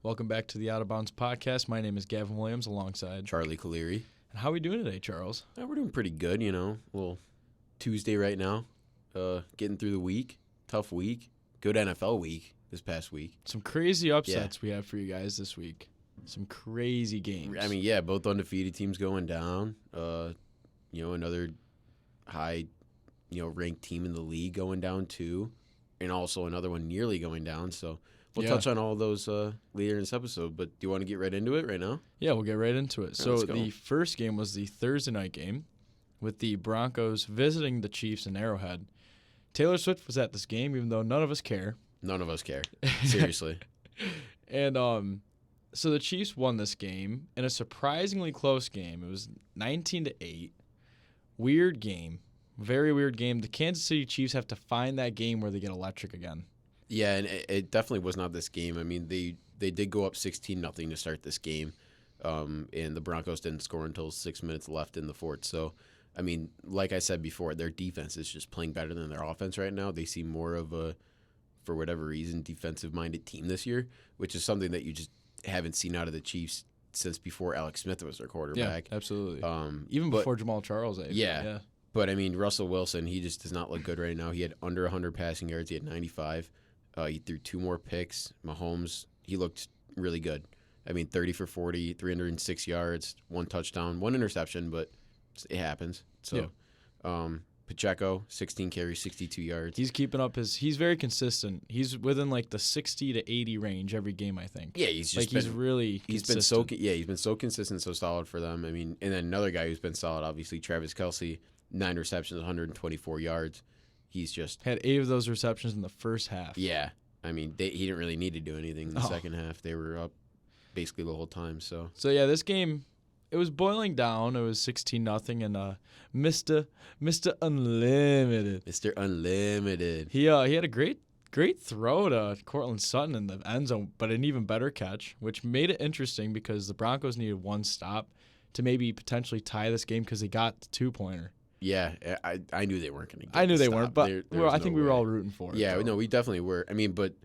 Welcome back to the Out of Bounds podcast. My name is Gavin Williams alongside Charlie Caleri. And how are we doing today, Charles? We're doing pretty good, Well, Tuesday right now. Getting through the week. Tough week. Good NFL week this past week. Some crazy upsets we have for you guys this week. Some crazy games. I mean, yeah, both undefeated teams going down. Another high, ranked team in the league going down too. And also another one nearly going down. So we'll touch on all those later in this episode. But do you want to get right into it right now? Yeah, we'll get right into it. All right, so the first game was the Thursday night game with the Broncos visiting the Chiefs in Arrowhead. Taylor Swift was at this game, even though none of us care. None of us care. Seriously. And so the Chiefs won this game in a surprisingly close game. It was 19-8. Weird game. Very weird game. The Kansas City Chiefs have to find that game where they get electric again. Yeah, and it definitely was not this game. I mean, they did go up 16-0 to start this game, and the Broncos didn't score until 6 minutes left in the fourth. So, I mean, like I said before, their defense is just playing better than their offense right now. They seem more of a, for whatever reason, defensive-minded team this year, which is something that you just haven't seen out of the Chiefs since before Alex Smith was their quarterback. Yeah, absolutely. Even before Jamal Charles. Yeah. But, I mean, Russell Wilson, he just does not look good right now. He had under 100 passing yards. He had 95. He threw 2 more picks. Mahomes, he looked really good. I mean, 30 for 40, 306 yards, 1 touchdown, 1 interception, but it happens. So, Pacheco, 16 carries, 62 yards. He's keeping up he's very consistent. He's within like the 60 to 80 range every game, I think. Yeah, he's just he's really consistent. He's been so consistent, so solid for them. I mean, and then another guy who's been solid, obviously, Travis Kelce, 9 receptions, 124 yards. He's just had 8 of those receptions in the first half. Yeah. I mean, he didn't really need to do anything in the second half. They were up basically the whole time. So yeah, this game, it was boiling down. It was 16-0, and Mr. Unlimited. Mr. Unlimited. He had a great throw to Courtland Sutton in the end zone, but an even better catch, which made it interesting because the Broncos needed 1 stop to maybe potentially tie this game because they got the 2-pointer. Yeah, I knew they weren't going to get I knew the they stop. weren't, but I think we were all rooting for it. Yeah, though. no, we definitely were. I mean, but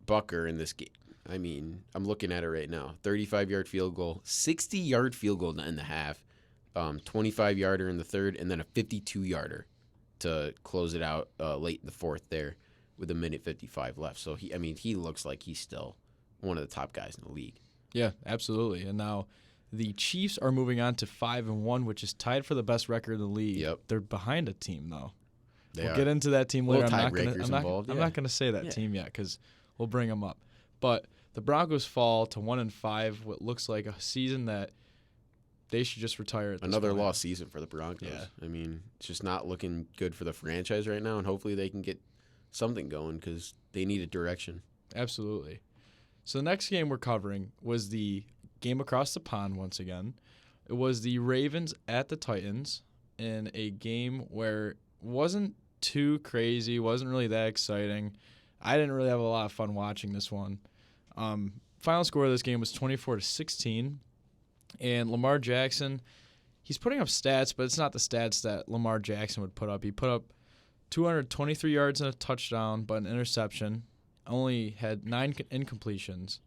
Bucker in this game, I mean, I'm looking at it right now. 35-yard field goal, 60-yard field goal in the half, 25-yarder in the third, and then a 52-yarder to close it out late in the fourth there with 1:55 left. So, he looks like he's still one of the top guys in the league. Yeah, absolutely. And now the Chiefs are moving on to 5-1, which is tied for the best record in the league. Yep. They're behind a team, though. We'll get into that team later. I'm not going to say that Yeah. team yet because we'll bring them up. But the Broncos fall to 1-5, what looks like a season that they should just retire at this Another point. lost season for the Broncos. Yeah. I mean, it's just not looking good for the franchise right now, and hopefully they can get something going because they need a direction. Absolutely. So the next game we're covering was the game across the pond once again. It was the Ravens at the Titans in a game where it wasn't too crazy, wasn't really that exciting. I didn't really have a lot of fun watching this one. Final score of this game was 24-16, and Lamar Jackson, he's putting up stats, but it's not the stats that Lamar Jackson would put up. He put up 223 yards and a touchdown, but an interception. Only had 9 incompletions.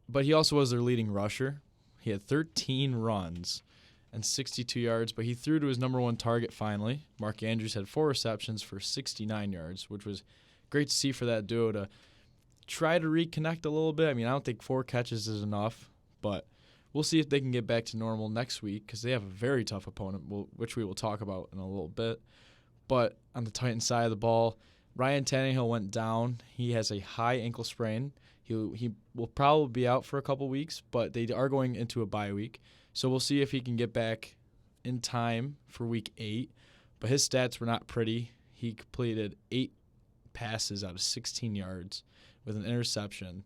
But he also was their leading rusher. He had 13 runs and 62 yards, but he threw to his number 1 target finally. Mark Andrews had 4 receptions for 69 yards, which was great to see for that duo to try to reconnect a little bit. I mean, I don't think 4 catches is enough, but we'll see if they can get back to normal next week because they have a very tough opponent, which we will talk about in a little bit. But on the Titans side of the ball, Ryan Tannehill went down. He has a high ankle sprain. He will probably be out for a couple weeks, but they are going into a bye week. So we'll see if he can get back in time for week 8. But his stats were not pretty. He completed 8 passes out of 16 yards with an interception.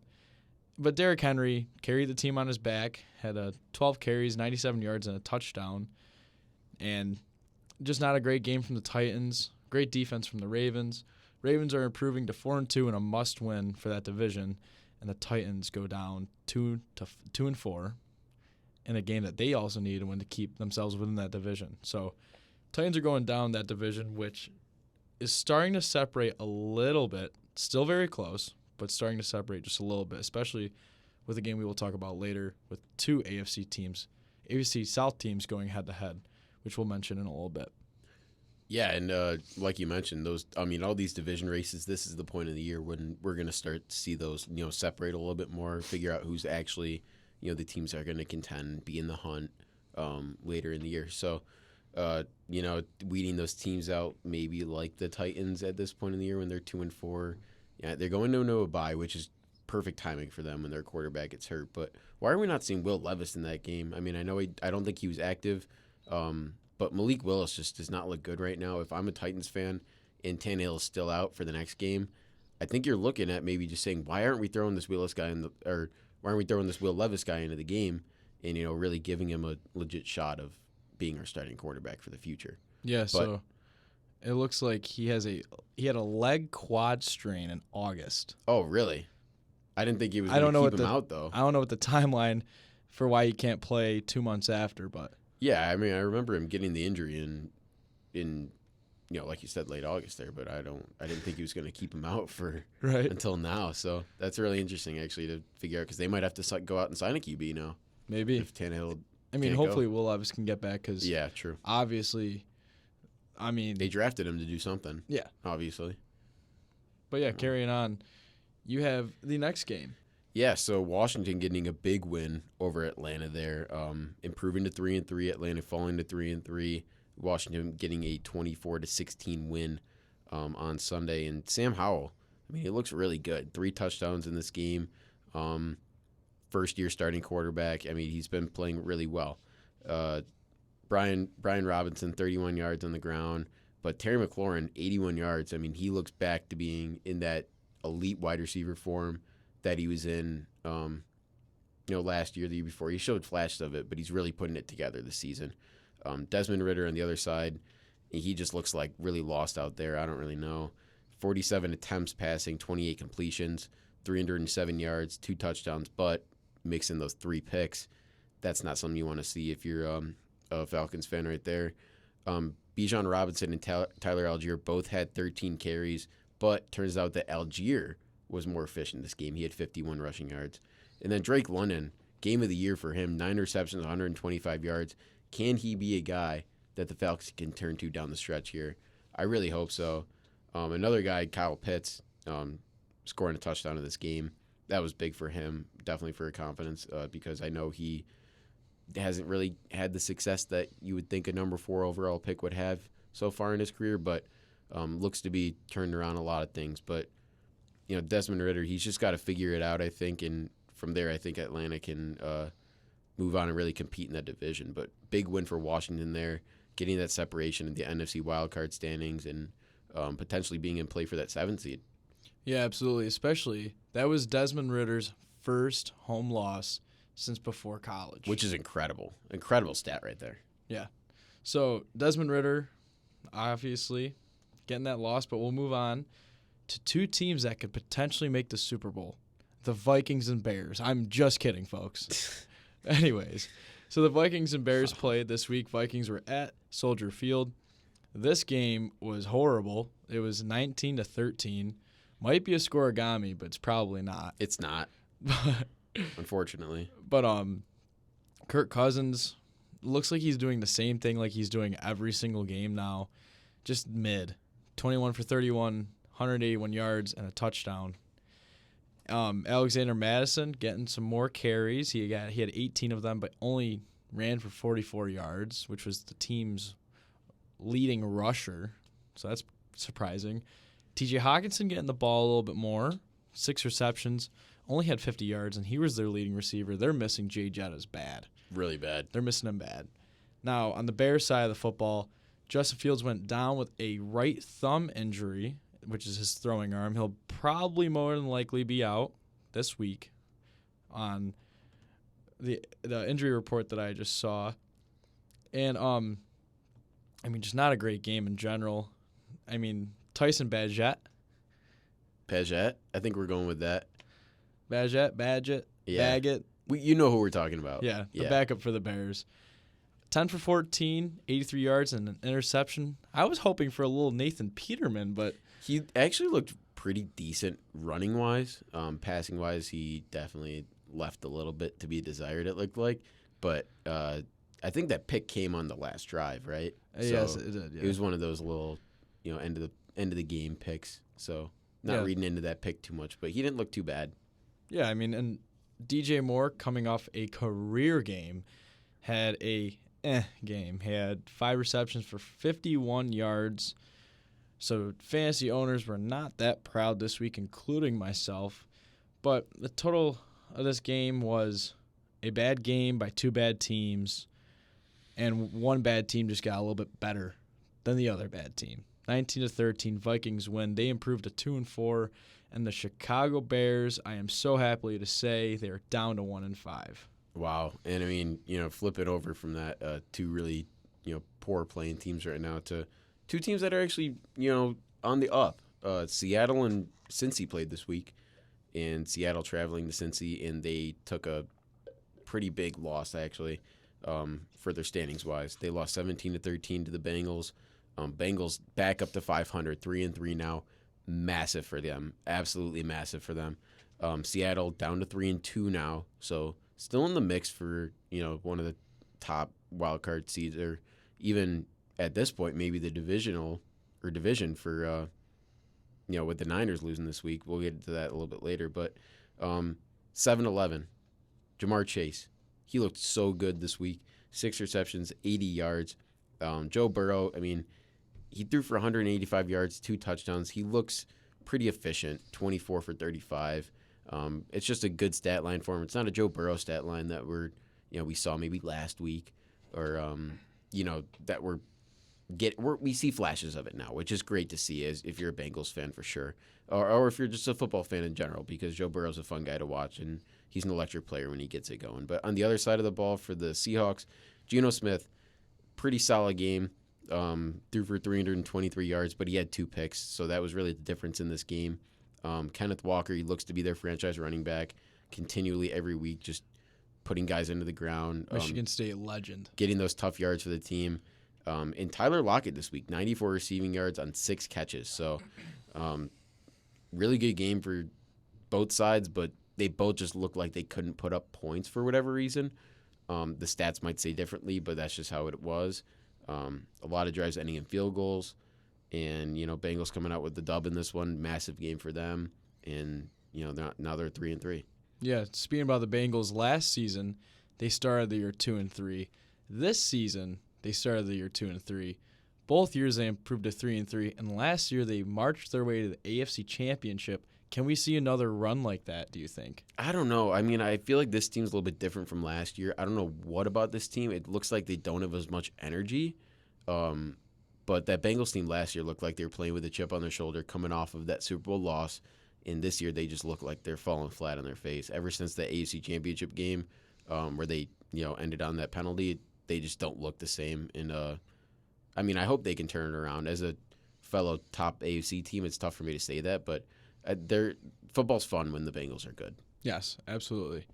But Derrick Henry carried the team on his back, had 12 carries, 97 yards, and a touchdown. And just not a great game from the Titans. Great defense from the Ravens. Ravens are improving to 4-2 and a must-win for that division. And the Titans go down 2-4 in a game that they also need to win to keep themselves within that division. So Titans are going down that division, which is starting to separate a little bit. Still very close, but starting to separate just a little bit, especially with a game we will talk about later with two AFC South teams going head-to-head, which we'll mention in a little bit. Yeah, and like you mentioned, all these division races, this is the point of the year when we're going to start to see those, separate a little bit more, figure out who's actually, the teams that are going to contend, be in the hunt later in the year. So, weeding those teams out, maybe like the Titans at this point in the year when they're 2-4. Yeah, they're going to a bye, which is perfect timing for them when their quarterback gets hurt. But why are we not seeing Will Levis in that game? I mean, I don't think he was active. But Malik Willis just does not look good right now. If I'm a Titans fan and Tannehill is still out for the next game, I think you're looking at maybe just saying, why aren't we throwing this Will Levis guy into the game and, really giving him a legit shot of being our starting quarterback for the future. Yeah, so it looks like he had a leg quad strain in August. Oh, really? I didn't think he was going to keep him out, though. I don't know what the timeline for why he can't play 2 months after, but... Yeah, I mean, I remember him getting the injury in like you said, late August there, but I didn't think he was going to keep him out for until now. So that's really interesting, actually, to figure out because they might have to go out and sign a QB now. Maybe if Tannehill. I mean, hopefully Will Levis can get back because yeah, true. Obviously, I mean they drafted him to do something. Yeah, obviously. But yeah, carrying on, you have the next game. Yeah, so Washington getting a big win over Atlanta there, improving to 3-3. Atlanta falling to 3-3. Washington getting a 24-16 win on Sunday. And Sam Howell, I mean, he looks really good. 3 touchdowns in this game. First-year starting quarterback. I mean, he's been playing really well. Brian Robinson, 31 yards on the ground. But Terry McLaurin, 81 yards. I mean, he looks back to being in that elite wide receiver form that he was in, last year, the year before. He showed flashes of it, but he's really putting it together this season. Desmond Ridder on the other side, he just looks like really lost out there. I don't really know. 47 attempts passing, 28 completions, 307 yards, 2 touchdowns, but mixing those 3 picks, that's not something you want to see if you're a Falcons fan right there. Bijan Robinson and Tyler Algier both had 13 carries, but turns out that Algier was more efficient this game. He had 51 rushing yards. And then Drake London, game of the year for him, 9 receptions, 125 yards. Can he be a guy that the Falcons can turn to down the stretch here? I really hope so. Another guy, Kyle Pitts, scoring a touchdown in this game. That was big for him, definitely for confidence, because I know he hasn't really had the success that you would think a number 4 overall pick would have so far in his career, but looks to be turned around a lot of things. But Desmond Ridder, he's just got to figure it out, I think, and from there, I think Atlanta can move on and really compete in that division. But big win for Washington there, getting that separation in the NFC wildcard standings and potentially being in play for that 7th seed. Yeah, absolutely. Especially, that was Desmond Ridder's first home loss since before college. Which is incredible. Incredible stat right there. Yeah. So, Desmond Ridder, obviously, getting that loss, but we'll move on to 2 teams that could potentially make the Super Bowl, the Vikings and Bears. I'm just kidding, folks. Anyways, so the Vikings and Bears played this week. Vikings were at Soldier Field. This game was horrible. It was 19-13. Might be a scoregami, but it's probably not. It's not, unfortunately. But Kirk Cousins looks like he's doing the same thing like he's doing every single game now, just mid. 21 for 31. 181 yards and a touchdown. Alexander Madison getting some more carries. He had 18 of them, but only ran for 44 yards, which was the team's leading rusher. So that's surprising. T.J. Hawkinson getting the ball a little bit more. 6 receptions, only had 50 yards, and he was their leading receiver. They're missing Jay Jettas bad. Really bad. They're missing him bad. Now, on the Bears side of the football, Justin Fields went down with a right thumb injury, which is his throwing arm. He'll probably more than likely be out this week on the injury report that I just saw. And, just not a great game in general. I mean, Tyson Bagent. Bagent? I think we're going with that. Bagent, yeah. Baggett. You know who we're talking about. Yeah, the backup for the Bears. 10 for 14, 83 yards, and an interception. I was hoping for a little Nathan Peterman, but... He actually looked pretty decent running-wise. Passing-wise, he definitely left a little bit to be desired, it looked like. But I think that pick came on the last drive, right? Yes, it did. Yeah. It was one of those little, end of the game picks. So not reading into that pick too much, but he didn't look too bad. Yeah, I mean, and DJ Moore, coming off a career game, had a game. He had 5 receptions for 51 yards. So fantasy owners were not that proud this week, including myself. But the total of this game was a bad game by 2 bad teams, and one bad team just got a little bit better than the other bad team. 19-13, Vikings win. They improved to 2-4, and the Chicago Bears, I am so happy to say, they are down to 1-5. Wow. And I mean, flip it over from that 2 really, poor playing teams right now to 2 teams that are actually, on the up. Seattle and Cincy played this week, and Seattle traveling to Cincy, and they took a pretty big loss, actually, for their standings-wise. They lost 17-13 to the Bengals. Bengals back up to 500, 3-3 now. Massive for them. Absolutely massive for them. Seattle down to 3-2 now, so still in the mix for, one of the top wild card seeds, or even at this point, maybe the division for, with the Niners losing this week. We'll get to that a little bit later. But 7-11, Jamar Chase. He looked so good this week. 6 receptions, 80 yards. Joe Burrow, I mean, he threw for 185 yards, 2 touchdowns. He looks pretty efficient, 24 for 35. It's just a good stat line for him. It's not a Joe Burrow stat line that we saw maybe last week, or that we see flashes of it now, which is great to see as if you're a Bengals fan for sure, or if you're just a football fan in general, because Joe Burrow's a fun guy to watch and he's an electric player when he gets it going. But on the other side of the ball for the Seahawks, Geno Smith, pretty solid game. Threw for 323 yards, but he had 2 picks, so that was really the difference in this game. Kenneth Walker, he looks to be their franchise running back, continually every week, just putting guys into the ground. Michigan State legend. Getting those tough yards for the team. And Tyler Lockett this week, 94 receiving yards on 6 catches. So really good game for both sides, but they both just looked like they couldn't put up points for whatever reason. The stats might say differently, but that's just how it was. A lot of drives ending in field goals. And, Bengals coming out with the dub in this one. Massive game for them. And, now they're 3-3. Yeah, speaking about the Bengals, last season, they started the year 2-3. This season, they started the year 2-3. Both years they improved to 3-3. And last year, they marched their way to the AFC Championship. Can we see another run like that, do you think? I don't know. I mean, I feel like this team's a little bit different from last year. I don't know what about this team. It looks like they don't have as much energy. But that Bengals team last year looked like they were playing with a chip on their shoulder coming off of that Super Bowl loss. And this year they just look like they're falling flat on their face. Ever since the AFC Championship game where they, ended on that penalty, they just don't look the same. And, I hope they can turn it around. As a fellow top AFC team, it's tough for me to say that, but football's fun when the Bengals are good. Yes, absolutely.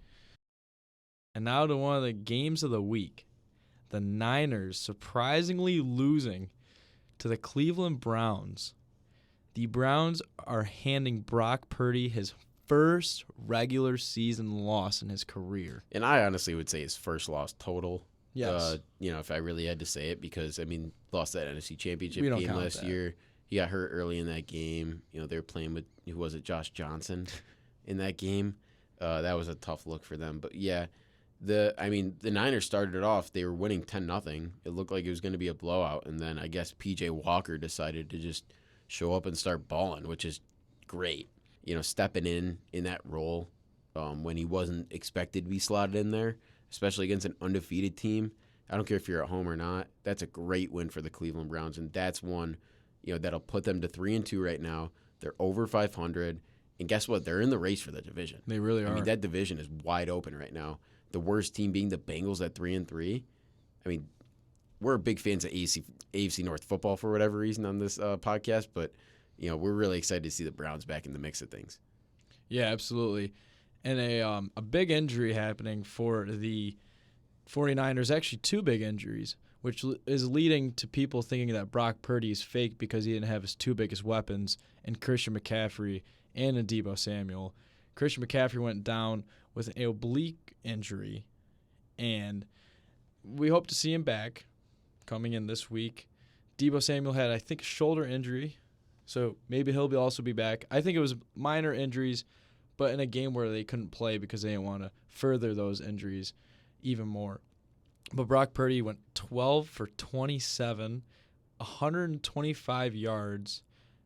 And now to one of the games of the week. The Niners surprisingly losing to the Cleveland Browns. The Browns are handing Brock Purdy his first regular season loss in his career. And I honestly would say his first loss total. Yes. If I really had to say it, because, lost that NFC Championship game last year. He got hurt early in that game. They were playing with, who was it, Josh Johnson in that game. That was a tough look for them. But, yeah, the Niners started it off. They were winning 10-0. It looked like it was going to be a blowout. And then I guess P.J. Walker decided to just show up and start balling, which is great. Stepping in that role when he wasn't expected to be slotted in there, especially against an undefeated team. I don't care if you're at home or not. That's a great win for the Cleveland Browns, and that's one that'll put them to 3-2 right now. They're over 500, and guess what? They're in the race for the division. They really are. That division is wide open right now. The worst team being the Bengals at 3-3. We're big fans of AFC North football for whatever reason on this podcast, but we're really excited to see the Browns back in the mix of things. Yeah, absolutely. And a big injury happening for the 49ers, actually 2 big injuries, which is leading to people thinking that Brock Purdy is fake because he didn't have his 2 biggest weapons in Christian McCaffrey and in Deebo Samuel. Christian McCaffrey went down with an oblique injury, and we hope to see him back coming in this week. Deebo Samuel had, I think, a shoulder injury, so maybe he'll also be back. I think it was minor injuries, but in a game where they couldn't play because they didn't want to further those injuries even more. But Brock Purdy went 12 for 27, 125 yards,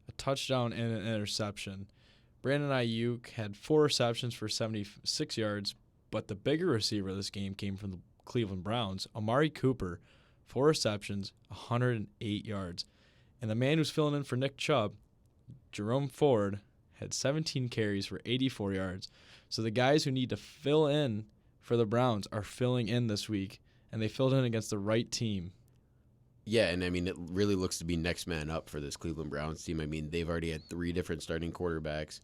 a touchdown, and an interception. Brandon Ayuk had 4 receptions for 76 yards, but the bigger receiver of this game came from the Cleveland Browns. Amari Cooper, 4 receptions, 108 yards. And the man who's filling in for Nick Chubb, Jerome Ford, had 17 carries for 84 yards. So the guys who need to fill in for the Browns are filling in this week, and they filled in against the right team. Yeah, and I mean, it really looks to be next man up for this Cleveland Browns team. I mean, they've already had 3 different starting quarterbacks,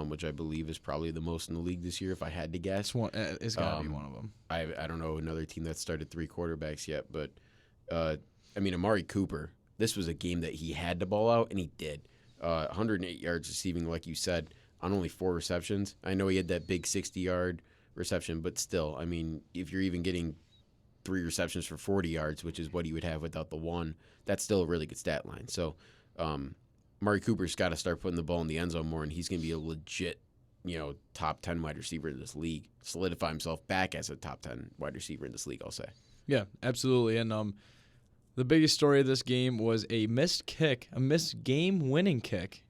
which I believe is probably the most in the league this year, if I had to guess. It's got to be one of them. I don't know another team that's started 3 quarterbacks yet, but, I mean, Amari Cooper, this was a game that he had to ball out, and he did. 108 yards receiving, like you said, on only 4 receptions. I know he had that big 60-yard reception, but still, I mean, if you're even getting 3 receptions for 40 yards, which is what he would have without the 1, that's still a really good stat line. So, Amari Cooper's got to start putting the ball in the end zone more, and he's going to be a legit, top 10 wide receiver in this league. Solidify himself back as a top 10 wide receiver in this league, I'll say. Yeah, absolutely. And the biggest story of this game was a missed game-winning kick,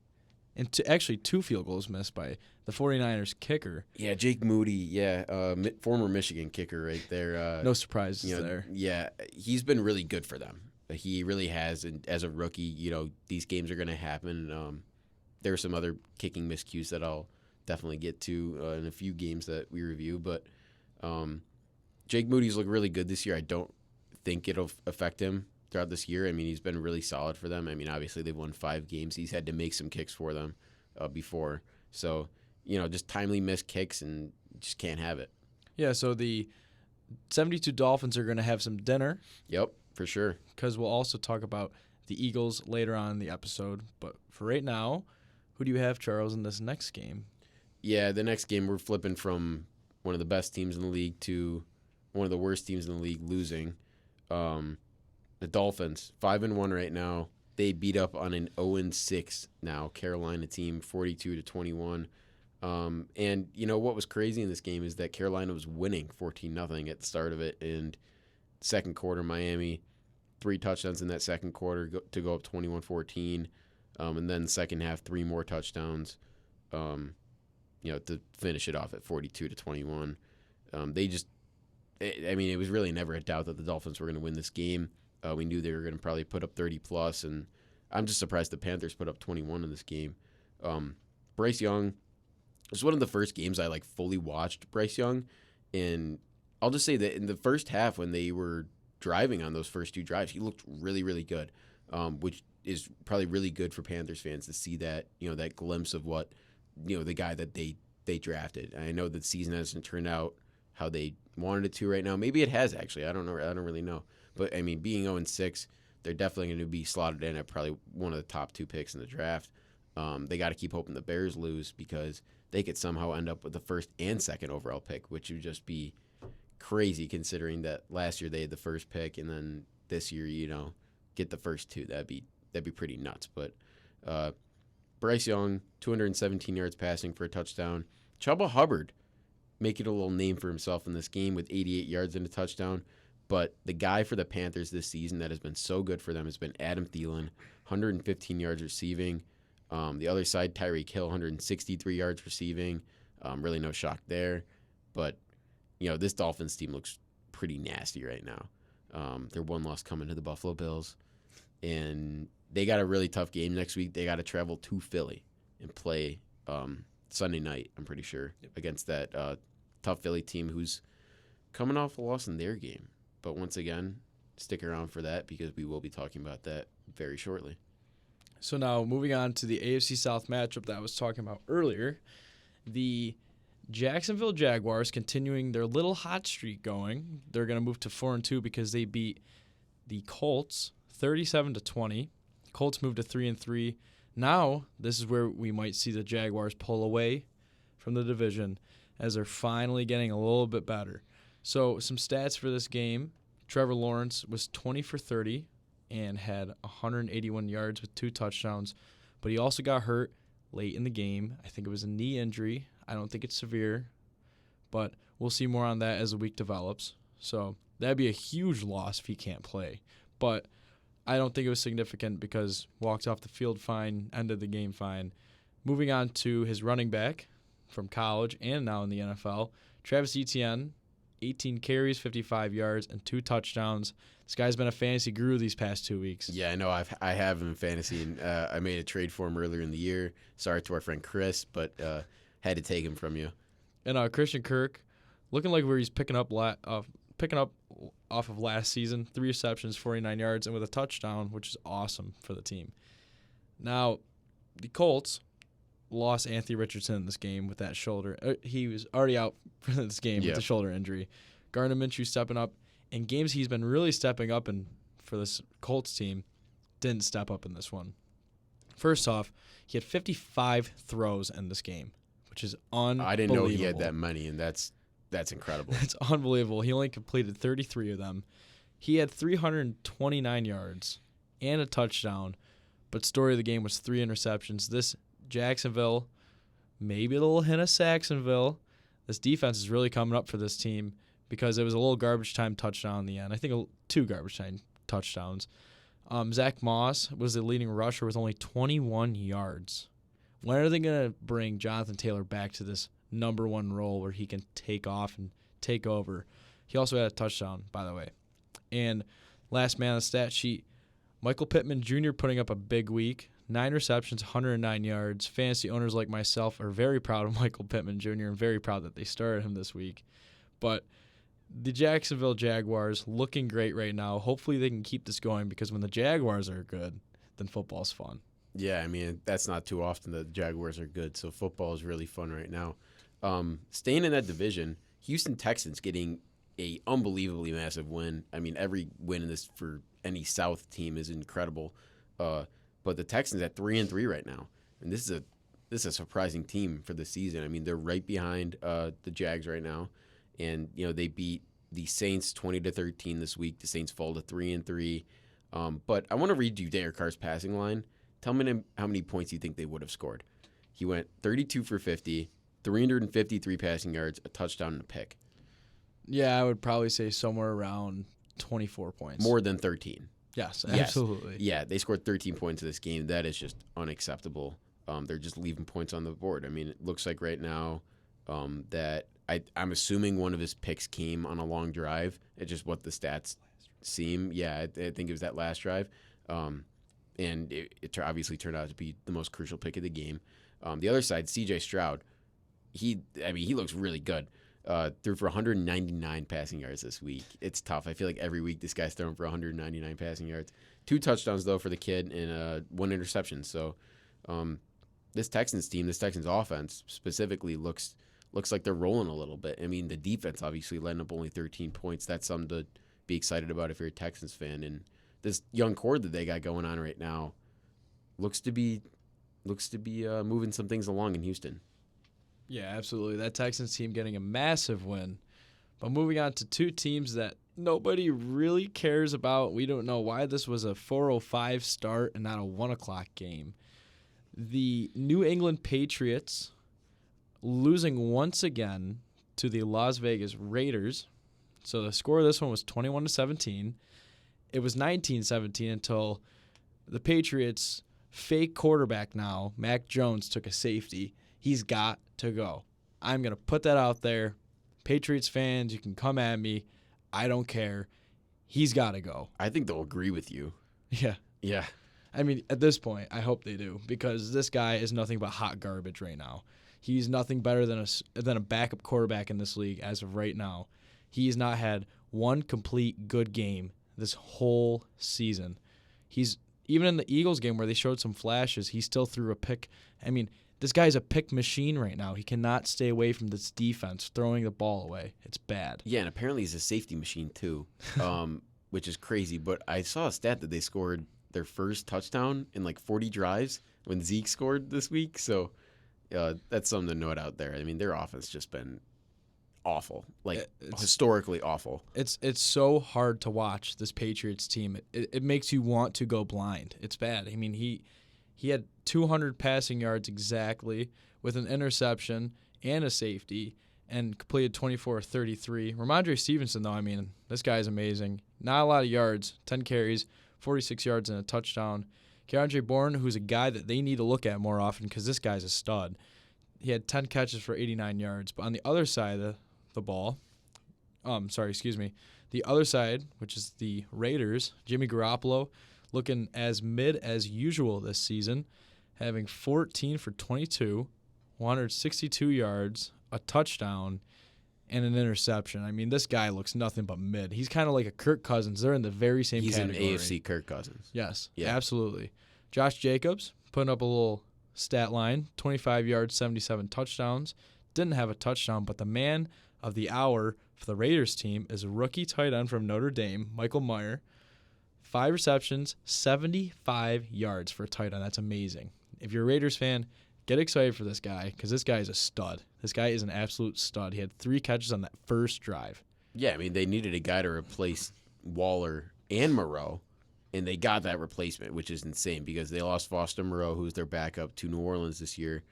and actually 2 field goals missed by the 49ers kicker. Yeah, Jake Moody, former Michigan kicker right there. No surprises there. Yeah, he's been really good for them. He really has, and as a rookie, these games are going to happen. There are some other kicking miscues that I'll definitely get to in a few games that we review, but Jake Moody's looked really good this year. I don't think it'll affect him throughout this year. I mean, he's been really solid for them. I mean, obviously they've won 5 games. He's had to make some kicks for them before. So, just timely missed kicks and just can't have it. Yeah, so the 72 Dolphins are going to have some dinner. Yep, for sure. Because we'll also talk about the Eagles later on in the episode. But for right now, who do you have, Charles, in this next game? Yeah, the next game we're flipping from one of the best teams in the league to one of the worst teams in the league losing. The Dolphins, 5-1 right now. They beat up on an 0-6 now Carolina team, 42-21. And what was crazy in this game is that Carolina was winning 14-0 at the start of it. And second quarter, Miami, 3 touchdowns in that second quarter to go up 21-14. And then second half, 3 more touchdowns, to finish it off at 42-21. It was really never a doubt that the Dolphins were going to win this game. We knew they were going to probably put up 30+, and I'm just surprised the Panthers put up 21 in this game. Bryce Young, it was one of the first games I fully watched Bryce Young, and I'll just say that in the first half when they were driving on those first 2 drives, he looked really, really good, which is probably really good for Panthers fans to see that, that glimpse of what, the guy that they drafted. I know that the season hasn't turned out how they wanted it to right now. Maybe it has, actually. I don't know. I don't really know. But, I mean, being 0-6, they're definitely going to be slotted in at probably one of the top 2 picks in the draft. They got to keep hoping the Bears lose because they could somehow end up with the first and second overall pick, which would just be crazy considering that last year they had the first pick and then this year, get the first 2. That'd be pretty nuts. But Bryce Young, 217 yards passing for a touchdown. Chuba Hubbard making a little name for himself in this game with 88 yards and a touchdown. But the guy for the Panthers this season that has been so good for them has been Adam Thielen, 115 yards receiving. The other side, Tyreek Hill, 163 yards receiving. Really no shock there. But, this Dolphins team looks pretty nasty right now. Their one loss coming to the Buffalo Bills. And they got a really tough game next week. They got to travel to Philly and play Sunday night, I'm pretty sure, against that tough Philly team who's coming off a loss in their game. But once again, stick around for that because we will be talking about that very shortly. So now moving on to the AFC South matchup that I was talking about earlier, the Jacksonville Jaguars continuing their little hot streak going. They're going to move to 4-2 because they beat the Colts 37-20. Colts moved to 3-3. Now this is where we might see the Jaguars pull away from the division as they're finally getting a little bit better. So some stats for this game. Trevor Lawrence was 20 for 30 and had 181 yards with 2 touchdowns, but he also got hurt late in the game. I think it was a knee injury. I don't think it's severe, but we'll see more on that as the week develops. So that'd be a huge loss if he can't play. But I don't think it was significant because walked off the field fine, ended the game fine. Moving on to his running back from college and now in the NFL, Travis Etienne, 18 carries, 55 yards, and 2 touchdowns. This guy's been a fantasy guru these past 2 weeks. Yeah, I know. I have him in fantasy, and I made a trade for him earlier in the year. Sorry to our friend Chris, but had to take him from you. And Christian Kirk, looking like where he's picking up off of last season, 3 receptions, 49 yards, and with a touchdown, which is awesome for the team. Now, the Colts lost Anthony Richardson in this game with that shoulder. He was already out for this game with the shoulder injury. Gardner Minshew stepping up. In games he's been really stepping up in for this Colts team, didn't step up in this one. First off, he had 55 throws in this game, which is unbelievable. I didn't know he had that many, and that's incredible. It's unbelievable. He only completed 33 of them. He had 329 yards and a touchdown, but story of the game was 3 interceptions. This Jacksonville, maybe a little hint of Saxonville. This defense is really coming up for this team because it was a little garbage time touchdown in the end. I think 2 garbage time touchdowns. Zach Moss was the leading rusher with only 21 yards. When are they going to bring Jonathan Taylor back to this number 1 role where he can take off and take over? He also had a touchdown, by the way. And last man on the stat sheet, Michael Pittman Jr. putting up a big week. 9 receptions, 109 yards. Fantasy owners like myself are very proud of Michael Pittman Jr. and very proud that they started him this week. But the Jacksonville Jaguars looking great right now. Hopefully they can keep this going because when the Jaguars are good, then football's fun. Yeah, I mean, that's not too often that the Jaguars are good, so football is really fun right now. Staying in that division, Houston Texans getting a unbelievably massive win. I mean, every win in this for any South team is incredible. But the Texans at 3-3 right now, and this is a surprising team for the season. I mean, they're right behind the Jags right now, and they beat the Saints 20-13 this week. The Saints fall to 3-3. But I want to read you Derek Carr's passing line. Tell me how many points you think they would have scored. He went 32 for 50, 353 passing yards, a touchdown, and a pick. Yeah, I would probably say somewhere around 24 points. More than 13. Yes, absolutely. Yeah, they scored 13 points in this game. That is just unacceptable. They're just leaving points on the board. I mean, it looks like right now that I'm assuming one of his picks came on a long drive. It's just what the stats seem. Yeah, I think it was that last drive. And it obviously turned out to be the most crucial pick of the game. The other side, C.J. Stroud, he looks really good. Threw for 199 passing yards this week. It's tough. I feel like every week this guy's throwing for 199 passing yards. 2 touchdowns, though, for the kid and 1 interception. So this Texans team, this Texans offense specifically looks like they're rolling a little bit. I mean, the defense obviously letting up only 13 points. That's something to be excited about if you're a Texans fan. And this young core that they got going on right now looks to be moving some things along in Houston. Yeah, absolutely. That Texans team getting a massive win. But moving on to 2 teams that nobody really cares about. We don't know why this was a 4:05 start and not a 1 o'clock game. The New England Patriots losing once again to the Las Vegas Raiders. So the score of this one was 21-17. It was 19-17 until the Patriots' fake quarterback now, Mac Jones, took a safety. He's got to go. I'm going to put that out there. Patriots fans, you can come at me. I don't care. He's got to go. I think they'll agree with you. Yeah. Yeah. I mean, at this point, I hope they do because this guy is nothing but hot garbage right now. He's nothing better than a backup quarterback in this league as of right now. He's not had one complete good game this whole season. He's even in the Eagles game where they showed some flashes, he still threw a pick. I mean, this guy's a pick machine right now. He cannot stay away from this defense, throwing the ball away. It's bad. Yeah, and apparently he's a safety machine too, which is crazy. But I saw a stat that they scored their first touchdown in like 40 drives when Zeke scored this week. So that's something to note out there. I mean, their offense just been awful, like It's historically awful. it's so hard to watch this Patriots team. It makes you want to go blind. It's bad. I mean, he had 200 passing yards exactly with an interception and a safety and completed 24 of 33. Ramondre Stevenson, though, I mean, this guy's amazing. Not a lot of yards, 10 carries, 46 yards and a touchdown. Keandre Bourne, who's a guy that they need to look at more often because this guy's a stud. He had 10 catches for 89 yards. But on the other side of the ball, the other side, which is the Raiders, Jimmy Garoppolo, looking as mid as usual this season, having 14 for 22, 162 yards, a touchdown, and an interception. I mean, this guy looks nothing but mid. He's kind of like a Kirk Cousins. They're in the very same He's category. an AFC Kirk Cousins. Yes, Yeah. absolutely. Josh Jacobs putting up a little stat line, 25 yards, 77 touchdowns. Didn't have a touchdown, but the man of the hour for the Raiders team is a rookie tight end from Notre Dame, Michael Mayer. 5 receptions, 75 yards for a tight end. That's amazing. If you're a Raiders fan, get excited for this guy because this guy is a stud. This guy is an absolute stud. He had 3 catches on that first drive. Yeah, I mean, they needed a guy to replace Waller and Moreau, and they got that replacement, which is insane because they lost Foster Moreau, who's their backup, to New Orleans this year.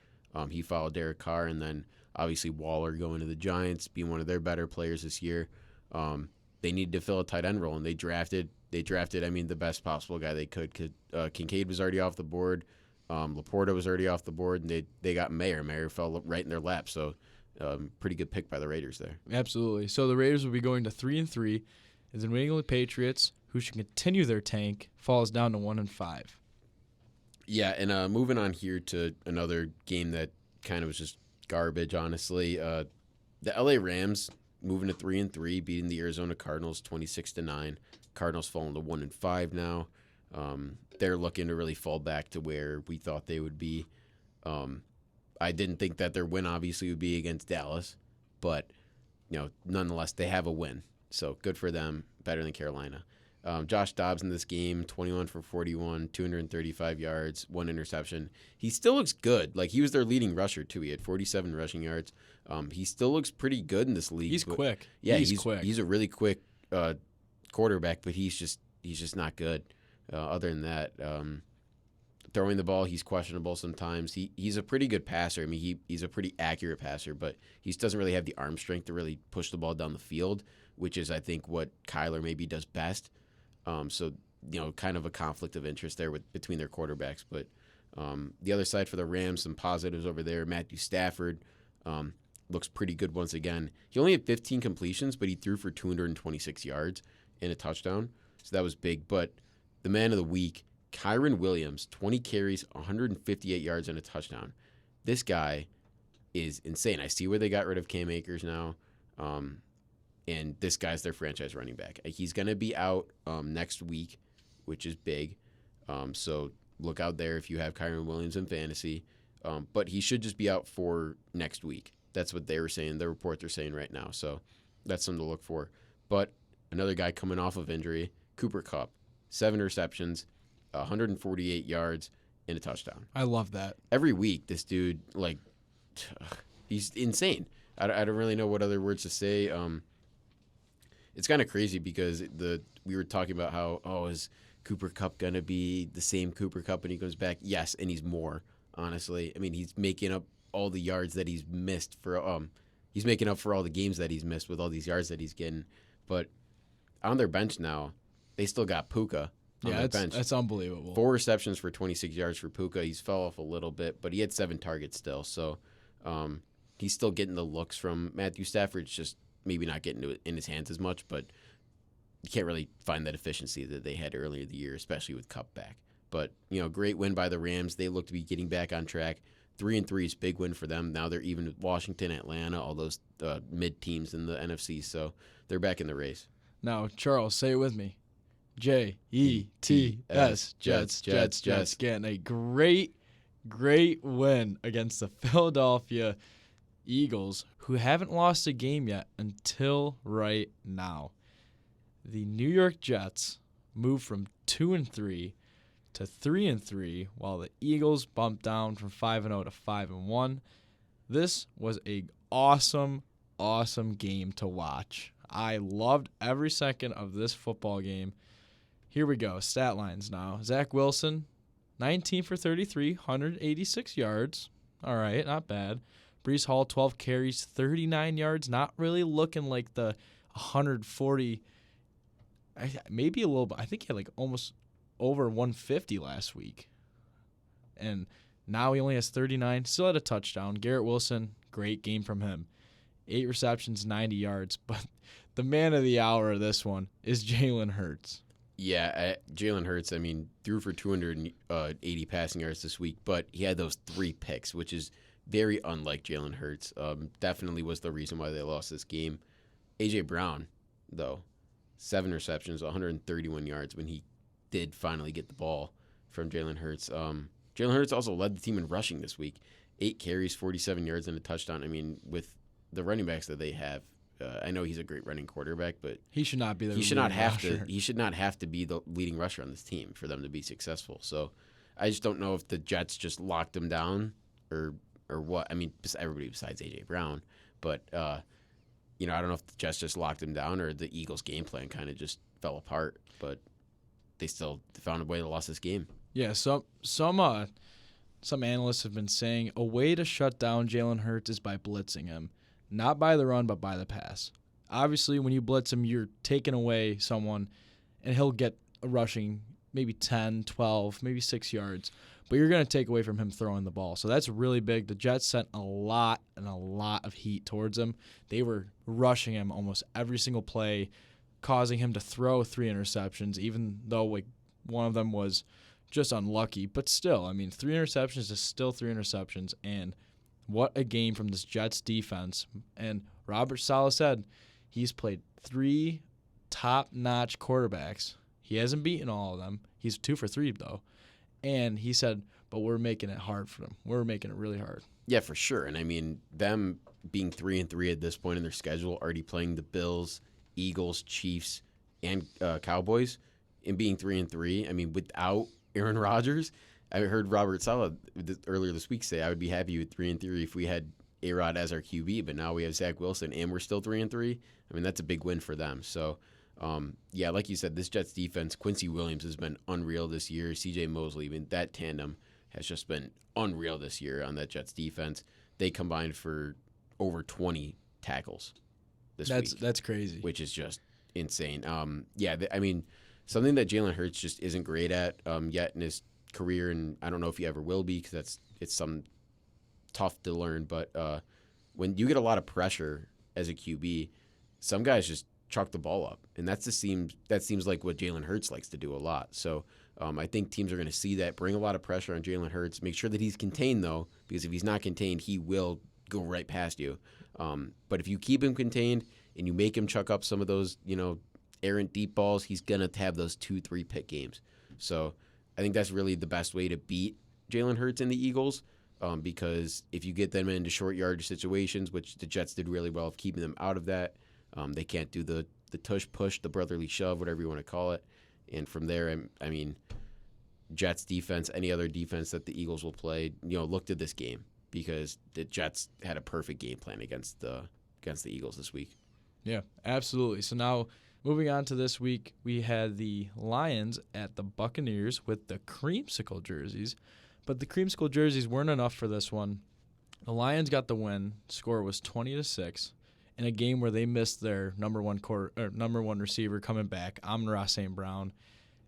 He followed Derek Carr, and then obviously Waller going to the Giants, being one of their better players this year. They needed to fill a tight end role, and they drafted, I mean, the best possible guy they could. Kincaid was already off the board. Laporta was already off the board, and they got Mayer. Mayer fell right in their lap, so pretty good pick by the Raiders there. Absolutely. So the Raiders will be going to 3-3, as the New England Patriots, who should continue their tank, falls down to 1-5. Yeah, and moving on here to another game that kind of was just garbage, honestly. The LA Rams moving to 3-3, beating the Arizona Cardinals 26-9. Cardinals falling to 1-5 now. They're looking to really fall back to where we thought they would be. I didn't think that their win obviously would be against Dallas, but nonetheless they have a win, so good for them. Better than Carolina. Josh Dobbs in this game, 21 for 41, 235 yards, 1 interception. He still looks good. Like, he was their leading rusher too. He had 47 rushing yards. He still looks pretty good in this league. He's quick. Yeah, he's quick. He's a really quick quarterback, but he's just not good. Other than that, throwing the ball, he's questionable sometimes. He's a pretty good passer. I mean, he's a pretty accurate passer, but he just doesn't really have the arm strength to really push the ball down the field, which is, I think, what Kyler maybe does best. So, kind of a conflict of interest there between their quarterbacks. But the other side for the Rams, some positives over there. Matthew Stafford looks pretty good once again. He only had 15 completions, but he threw for 226 yards and a touchdown. So that was big. But the man of the week, Kyron Williams, 20 carries, 158 yards and a touchdown. This guy is insane. I see where they got rid of Cam Akers now. And this guy's their franchise running back. He's going to be out next week, which is big. So look out there if you have Kyron Williams in fantasy. But he should just be out for next week. That's what they were saying. The reports are saying right now. So that's something to look for. But another guy coming off of injury, Cooper Kupp, 7 receptions, 148 yards, and a touchdown. I love that. Every week, this dude, he's insane. I don't really know what other words to say. It's kind of crazy because we were talking about how, is Cooper Kupp going to be the same Cooper Kupp when he comes back? Yes, and he's more, honestly. I mean, he's making up all the yards that he's missed he's making up for all the games that he's missed with all these yards that he's getting. But on their bench now, they still got Puka on their bench. That's unbelievable. 4 receptions for 26 yards for Puka. He's fell off a little bit, but he had 7 targets still. So he's still getting the looks from Matthew Stafford. It's just maybe not getting it in his hands as much, but you can't really find that efficiency that they had earlier in the year, especially with Kupp back. But, great win by the Rams. They look to be getting back on track. 3-3 is a big win for them. Now they're even with Washington, Atlanta, all those mid teams in the NFC, so they're back in the race. Now, Charles, say it with me. Jets, Jets, getting a great win against the Philadelphia Eagles, who haven't lost a game yet until right now. The New York Jets moved from 2-3 to 3-3, while the Eagles bumped down from 5-0 to 5-1. This was a awesome awesome game to watch. I loved every second of this football game. Here we go. Stat lines now. Zach Wilson, 19 for 33, 186 yards. All right, not bad. Breece Hall, 12 carries, 39 yards. Not really looking like the 140, maybe a little bit. I think he had like almost over 150 last week. And now he only has 39. Still had a touchdown. Garrett Wilson, great game from him. 8 receptions, 90 yards. But the man of the hour of this one is Jalen Hurts. Yeah, Jalen Hurts, I mean, threw for 280 passing yards this week, but he had those 3 picks, which is very unlike Jalen Hurts. Definitely was the reason why they lost this game. A.J. Brown, though, 7 receptions, 131 yards when he did finally get the ball from Jalen Hurts. Jalen Hurts also led the team in rushing this week. 8 carries, 47 yards, and a touchdown. I mean, with the running backs that they have, I know he's a great running quarterback, but he should not be the he should not have to be the leading rusher on this team for them to be successful. So I just don't know if the Jets just locked him down or what. I mean, everybody besides A.J. Brown, but I don't know if the Jets just locked him down or the Eagles' game plan kind of just fell apart. But they still found a way to lose this game. Yeah, some analysts have been saying a way to shut down Jalen Hurts is by blitzing him. Not by the run, but by the pass. Obviously, when you blitz him, you're taking away someone, and he'll get a rushing maybe 10, 12, maybe 6 yards. But you're going to take away from him throwing the ball. So that's really big. The Jets sent a lot of heat towards him. They were rushing him almost every single play, causing him to throw 3 interceptions, even though one of them was just unlucky. But still, I mean, 3 interceptions is still 3 interceptions, and what a game from this Jets defense. And Robert Saleh said he's played 3 top-notch quarterbacks. He hasn't beaten all of them. He's 2 for 3, though. And he said, but we're making it hard for them. We're making it really hard. Yeah, for sure. And, I mean, them being 3-3 at this point in their schedule, already playing the Bills, Eagles, Chiefs, and Cowboys, and being 3-3, I mean, without Aaron Rodgers, I heard Robert Saleh earlier this week say I would be happy with 3-3 if we had A-Rod as our QB, but now we have Zach Wilson and we're still 3-3. I mean, that's a big win for them. So, yeah, like you said, this Jets defense, Quincy Williams has been unreal this year. C.J. Mosley, I mean, that tandem has just been unreal this year on that Jets defense. They combined for over 20 tackles this week. That's crazy. Which is just insane. I mean, something that Jalen Hurts just isn't great at yet in his career, and I don't know if he ever will be because it's some tough to learn. But when you get a lot of pressure as a QB, some guys just chuck the ball up, and that seems like what Jalen Hurts likes to do a lot. So I think teams are going to see that, bring a lot of pressure on Jalen Hurts, make sure that he's contained though, because if he's not contained, he will go right past you. But if you keep him contained and you make him chuck up some of those errant deep balls, he's gonna have those 2-3 pick games. So I think that's really the best way to beat Jalen Hurts and the Eagles, because if you get them into short yardage situations, which the Jets did really well of keeping them out of that, they can't do the tush push, the brotherly shove, whatever you want to call it. And from there, I mean, Jets defense, any other defense that the Eagles will play, looked at this game because the Jets had a perfect game plan against the Eagles this week. Yeah, absolutely. So now, moving on to this week, we had the Lions at the Buccaneers with the creamsicle jerseys. But the creamsicle jerseys weren't enough for this one. The Lions got the win. Score was 20-6 in a game where they missed their number one receiver coming back, Amon-Ra St. Brown.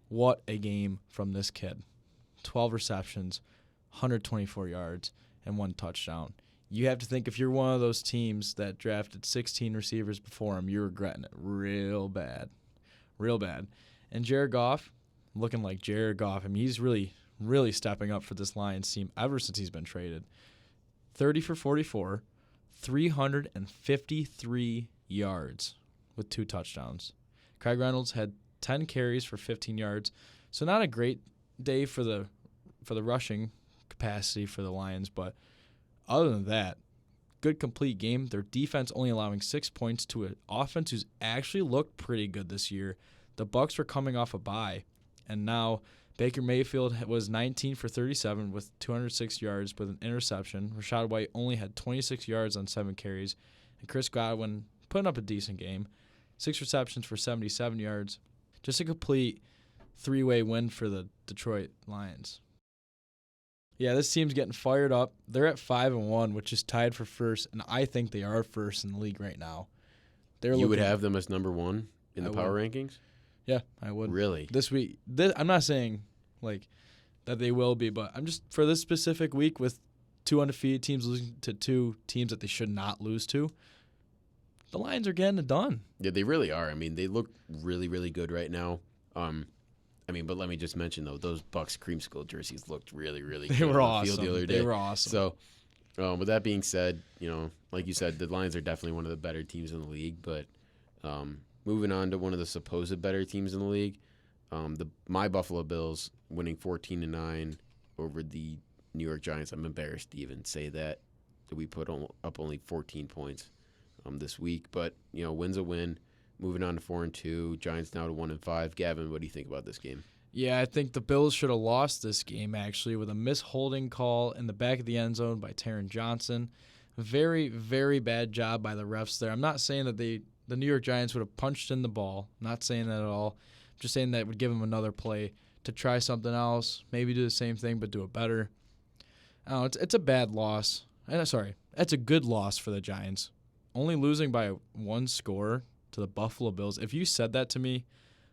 What a game from this kid. 12 receptions, 124 yards, and 1 touchdown. You have to think if you're one of those teams that drafted 16 receivers before him, you're regretting it real bad. Real bad. And Jared Goff, looking like Jared Goff. I mean, he's really, really stepping up for this Lions team ever since he's been traded. 30 for 44, 353 yards with 2 touchdowns. Craig Reynolds had 10 carries for 15 yards. So not a great day for the rushing capacity for the Lions, but other than that, good complete game. Their defense only allowing 6 points to an offense who's actually looked pretty good this year. The Bucs were coming off a bye, and now Baker Mayfield was 19 for 37 with 206 yards with an interception. Rachaad White only had 26 yards on 7 carries. And Chris Godwin putting up a decent game. 6 receptions for 77 yards. Just a complete 3-way win for the Detroit Lions. Yeah, this team's getting fired up. They're at 5-1, which is tied for first, and I think they are first in the league right now. You would have them as number 1 in the power rankings? Yeah, I would. Really? This week. I'm not saying like that they will be, but I'm just for this specific week with 2 undefeated teams losing to 2 teams that they should not lose to. The Lions are getting it done. Yeah, they really are. I mean, they look really, really good right now. But let me just mention, though, those Bucks creamsicle jerseys looked really, really good. They were on the awesome. field the other day. They were awesome. So, with that being said, like you said, the Lions are definitely one of the better teams in the league. But moving on to one of the supposed better teams in the league, my Buffalo Bills winning 14-9 over the New York Giants. I'm embarrassed to even say that we put up only 14 points this week. But, win's a win. Moving on to 4-2, Giants now to 1-5. Gavin, what do you think about this game? Yeah, I think the Bills should have lost this game, actually, with a misholding call in the back of the end zone by Taron Johnson. Very, very bad job by the refs there. I'm not saying that the New York Giants would have punched in the ball. I'm not saying that at all. I'm just saying that it would give them another play to try something else, maybe do the same thing but do it better. I don't know, it's a bad loss. It's a good loss for the Giants. Only losing by 1 score to the Buffalo Bills. If you said that to me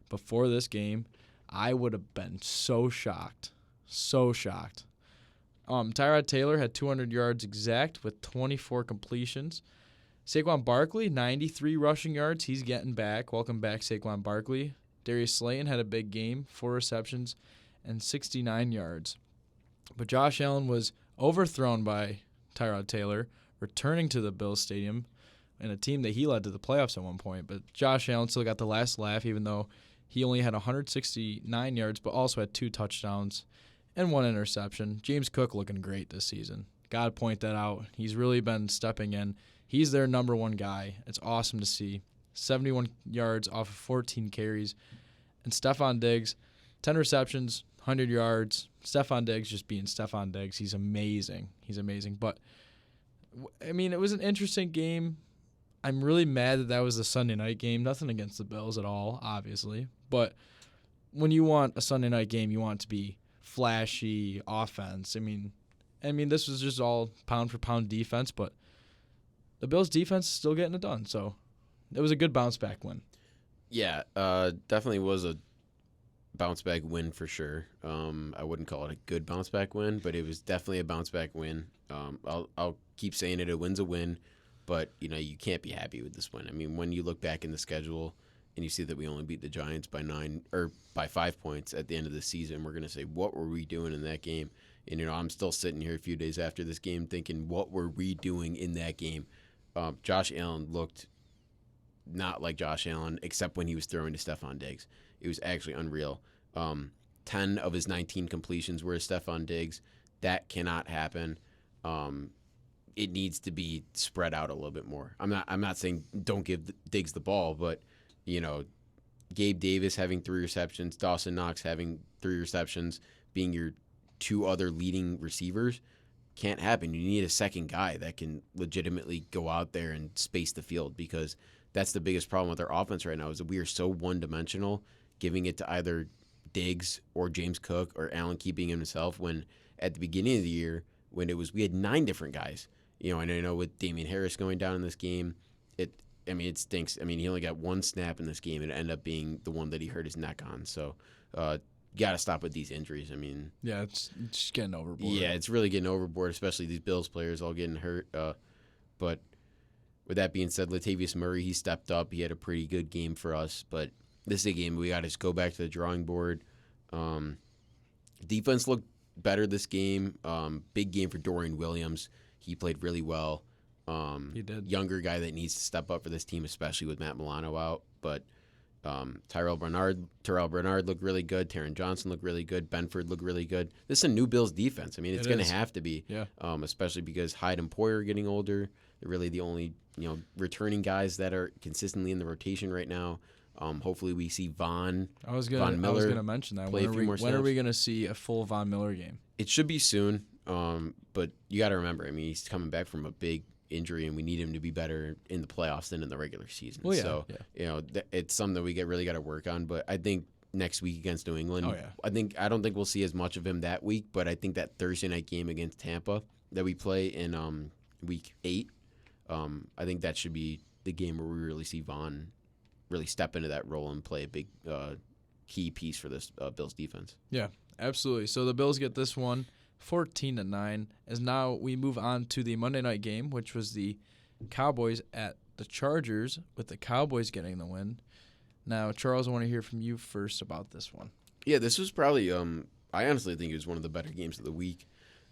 before this game, I would have been so shocked. So shocked. Tyrod Taylor had 200 yards exact with 24 completions. Saquon Barkley, 93 rushing yards. He's getting back. Welcome back, Saquon Barkley. Darius Slayton had a big game, 4 receptions and 69 yards. But Josh Allen was overthrown by Tyrod Taylor, returning to the Bills Stadium, and a team that he led to the playoffs at one point. But Josh Allen still got the last laugh, even though he only had 169 yards, but also had 2 touchdowns and 1 interception. James Cook looking great this season. Got to point that out. He's really been stepping in. He's their number 1 guy. It's awesome to see. 71 yards off of 14 carries. And Stephon Diggs, 10 receptions, 100 yards. Stephon Diggs just being Stephon Diggs. He's amazing. But, it was an interesting game. I'm really mad that was the Sunday night game. Nothing against the Bills at all, obviously. But when you want a Sunday night game, you want it to be flashy offense. This was just all pound-for-pound defense, but the Bills' defense is still getting it done. So it was a good bounce-back win. Yeah, definitely was a bounce-back win for sure. I wouldn't call it a good bounce-back win, but it was definitely a bounce-back win. I'll keep saying it. A win's a win. But, you can't be happy with this win. When you look back in the schedule and you see that we only beat the Giants by 5 points at the end of the season, we're going to say, what were we doing in that game? And, I'm still sitting here a few days after this game thinking, what were we doing in that game? Josh Allen looked not like Josh Allen, except when he was throwing to Stephon Diggs. It was actually unreal. 10 of his 19 completions were to Stephon Diggs. That cannot happen. It needs to be spread out a little bit more. I'm not saying don't give Diggs the ball, but Gabe Davis having 3 receptions, Dawson Knox having 3 receptions, being your 2 other leading receivers, can't happen. You need a second guy that can legitimately go out there and space the field, because that's the biggest problem with our offense right now is that we are so one-dimensional, giving it to either Diggs or James Cook or Allen keeping himself, when at the beginning of the year when we had 9 different guys. And I know with Damian Harris going down in this game, it stinks. He only got 1 snap in this game, and it ended up being the one that he hurt his neck on. So, got to stop with these injuries. Yeah, it's just getting overboard. Yeah, it's really getting overboard, especially these Bills players all getting hurt. But with that being said, Latavius Murray, he stepped up. He had a pretty good game for us. But this is a game we got to just go back to the drawing board. Defense looked better this game. Big game for Dorian Williams. He played really well. He did. Younger guy that needs to step up for this team, especially with Matt Milano out. But Terrell Bernard looked really good. Taron Johnson looked really good. Benford looked really good. This is a new Bills defense. It's going to have to be. Yeah. Especially because Hyde and Poyer are getting older. They're really the only returning guys that are consistently in the rotation right now. Hopefully we see Von Miller. I was gonna mention that. When are we gonna see a full Von Miller game? It should be soon. But you got to remember, he's coming back from a big injury, and we need him to be better in the playoffs than in the regular season. Well, yeah, So, yeah. It's something that we really got to work on. But I think next week against New England, Oh, yeah. I don't think we'll see as much of him that week, but I think that Thursday night game against Tampa that we play in week 8, I think that should be the game where we really see Vaughn really step into that role and play a big key piece for this Bills defense. Yeah, absolutely. So the Bills get this one 14-9, as now we move on to the Monday night game, which was the Cowboys at the Chargers, with the Cowboys getting the win. Now, Charles, I want to hear from you first about this one. Yeah, this was probably I honestly think it was one of the better games of the week.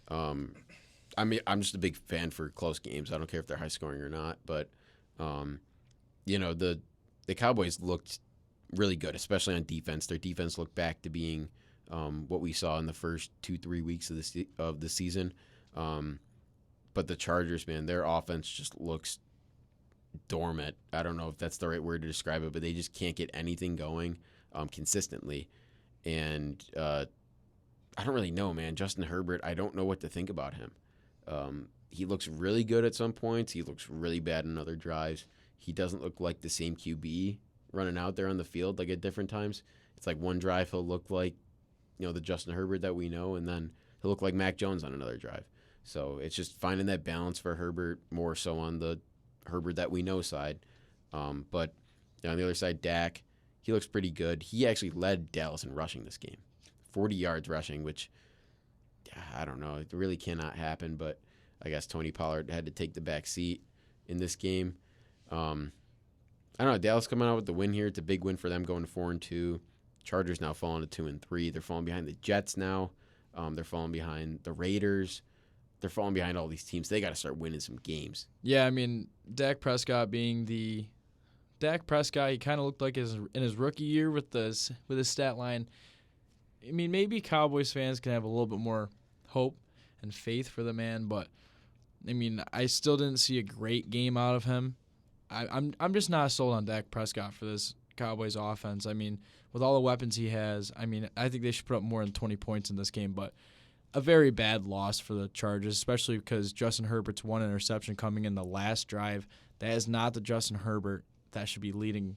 I mean, I'm just a big fan for close games. I don't care if they're high scoring or not, but the Cowboys looked really good, especially on defense. Their defense looked back to being what we saw in the first 2-3 weeks of the season. But the Chargers, man, their offense just looks dormant. I don't know if that's the right word to describe it, but they just can't get anything going consistently. And I don't really know, man. Justin Herbert, I don't know what to think about him. He looks really good at some points. He looks really bad in other drives. He doesn't look like the same QB running out there on the field like at different times. It's like one drive he'll look like, the Justin Herbert that we know, and then he'll look like Mac Jones on another drive. So it's just finding that balance for Herbert, more so on the Herbert that we know side. But on the other side, Dak, he looks pretty good. He actually led Dallas in rushing this game. 40 yards rushing, which I don't know. It really cannot happen, but I guess Tony Pollard had to take the back seat in this game. I don't know. Dallas coming out with the win here. It's a big win for them, going to 4-2. Chargers now falling to 2-3. They're falling behind the Jets now. They're falling behind the Raiders. They're falling behind all these teams. They got to start winning some games. Yeah, I mean, Dak Prescott being the Dak Prescott, he kind of looked like in his rookie year with his stat line. I mean, maybe Cowboys fans can have a little bit more hope and faith for the man, but I mean, I still didn't see a great game out of him. I'm just not sold on Dak Prescott for this Cowboys offense. I mean, with all the weapons he has, I mean, I think they should put up more than 20 points in this game, but a very bad loss for the Chargers, especially because Justin Herbert's one interception coming in the last drive. That is not the Justin Herbert that should be leading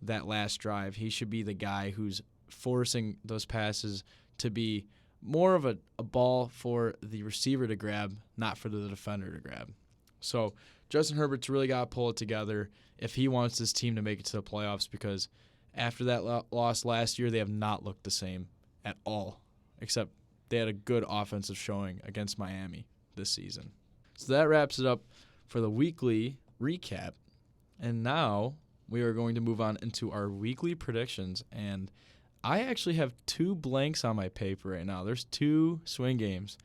that last drive. He should be the guy who's forcing those passes to be more of a ball for the receiver to grab, not for the defender to grab. So Justin Herbert's really got to pull it together if he wants this team to make it to the playoffs, because after that loss last year, they have not looked the same at all, except they had a good offensive showing against Miami this season. So that wraps it up for the weekly recap. And now we are going to move on into our weekly predictions. And I actually have 2 blanks on my paper right now. There's 2 swing games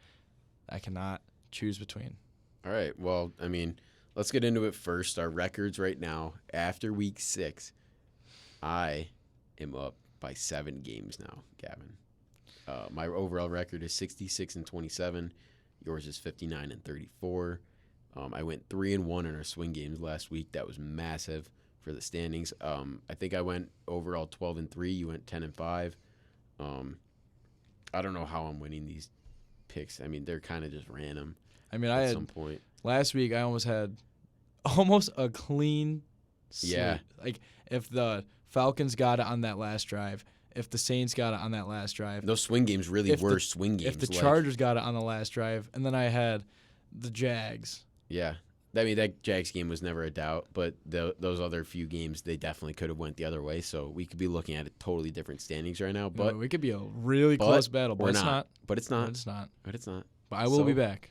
I cannot choose between. All right. Well, I mean, let's get into it first. Our records right now, after week 6, I am up by 7 games now, Gavin. My overall record is 66-27. Yours is 59-34. I went 3-1 in our swing games last week. That was massive for the standings. I think I went overall 12-3. You went 10-5. I don't know how I'm winning these picks. I mean, they're kind of just random. I mean, at some point last week I almost had a clean sweep. Yeah. Like if the Falcons got it on that last drive, if the Saints got it on that last drive. Those swing games really were swing games. If the Chargers got it on the last drive, and then I had the Jags. Yeah. I mean, that Jags game was never a doubt, but those other few games, they definitely could have went the other way. So we could be looking at totally different standings right now. But we could be a really close battle, but it's not. But it's not. But it's not. But it's not. But I will be back.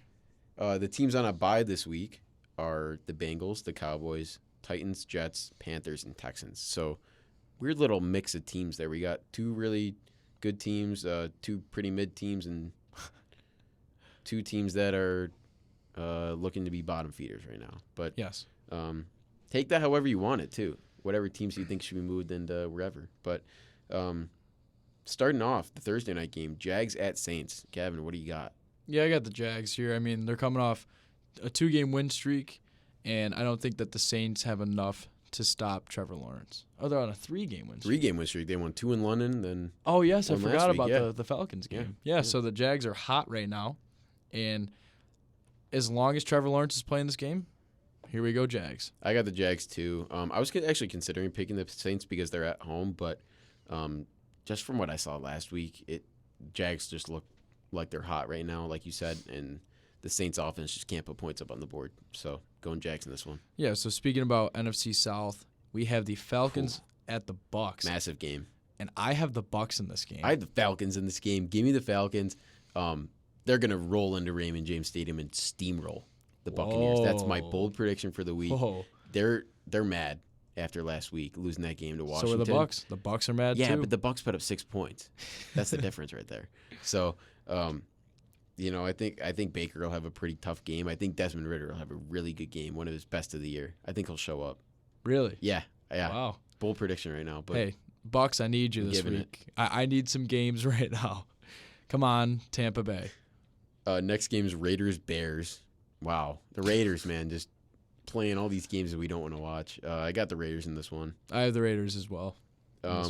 The teams on a bye this week are the Bengals, the Cowboys, Titans, Jets, Panthers, and Texans. So weird little mix of teams there. We got 2 really good teams, 2 pretty mid teams, and 2 teams that are looking to be bottom feeders right now. But yes, take that however you want it too. Whatever teams you think should be moved into wherever. But starting off the Thursday night game, Jags at Saints. Gavin, what do you got? Yeah, I got the Jags here. I mean, they're coming off a 2-game win streak, and I don't think that the Saints have enough to stop Trevor Lawrence. Oh, they're on a 3-game win streak. 3-game win streak. They won 2 in London, then. Oh yes, I forgot about yeah. the Falcons game. Yeah, so the Jags are hot right now, and as long as Trevor Lawrence is playing this game, here we go, Jags. I got the Jags too. I was actually considering picking the Saints because they're at home, but just from what I saw last week, Jags just look like they're hot right now, like you said, and the Saints offense just can't put points up on the board. So going Jags in this one. Yeah, so speaking about NFC South, we have the Falcons at the Bucks. Massive game. And I have the Bucks in this game. I have the Falcons in this game. Give me the Falcons. They're going to roll into Raymond James Stadium and steamroll the Buccaneers. That's my bold prediction for the week. Whoa. They're mad after last week losing that game to Washington. So are the Bucks. The Bucks are mad too. Yeah, but the Bucks put up 6 points. That's the difference right there. So, I think Baker will have a pretty tough game. I think Desmond Ridder will have a really good game, one of his best of the year. I think he'll show up. Really? Yeah. Wow. Bold prediction right now. But hey, Bucks, I need you this week. I need some games right now. Come on, Tampa Bay. Next game is Raiders-Bears. Wow. The Raiders, man, just playing all these games that we don't want to watch. I got the Raiders in this one. I have the Raiders as well.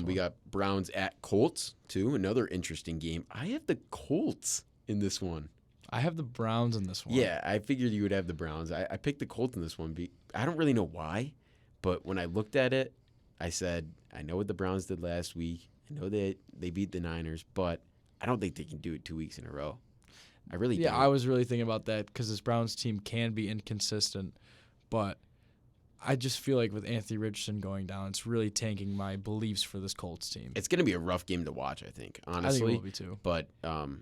We got Browns at Colts, too. Another interesting game. I have the Colts in this one. I have the Browns in this one. Yeah, I figured you would have the Browns. I picked the Colts in this one. I don't really know why, but when I looked at it, I said, I know what the Browns did last week. I know they beat the Niners, but I don't think they can do it 2 weeks in a row. I really don't. Yeah, I was really thinking about that because this Browns team can be inconsistent, but I just feel like with Anthony Richardson going down, it's really tanking my beliefs for this Colts team. It's going to be a rough game to watch, I think, honestly. I think it will be too. But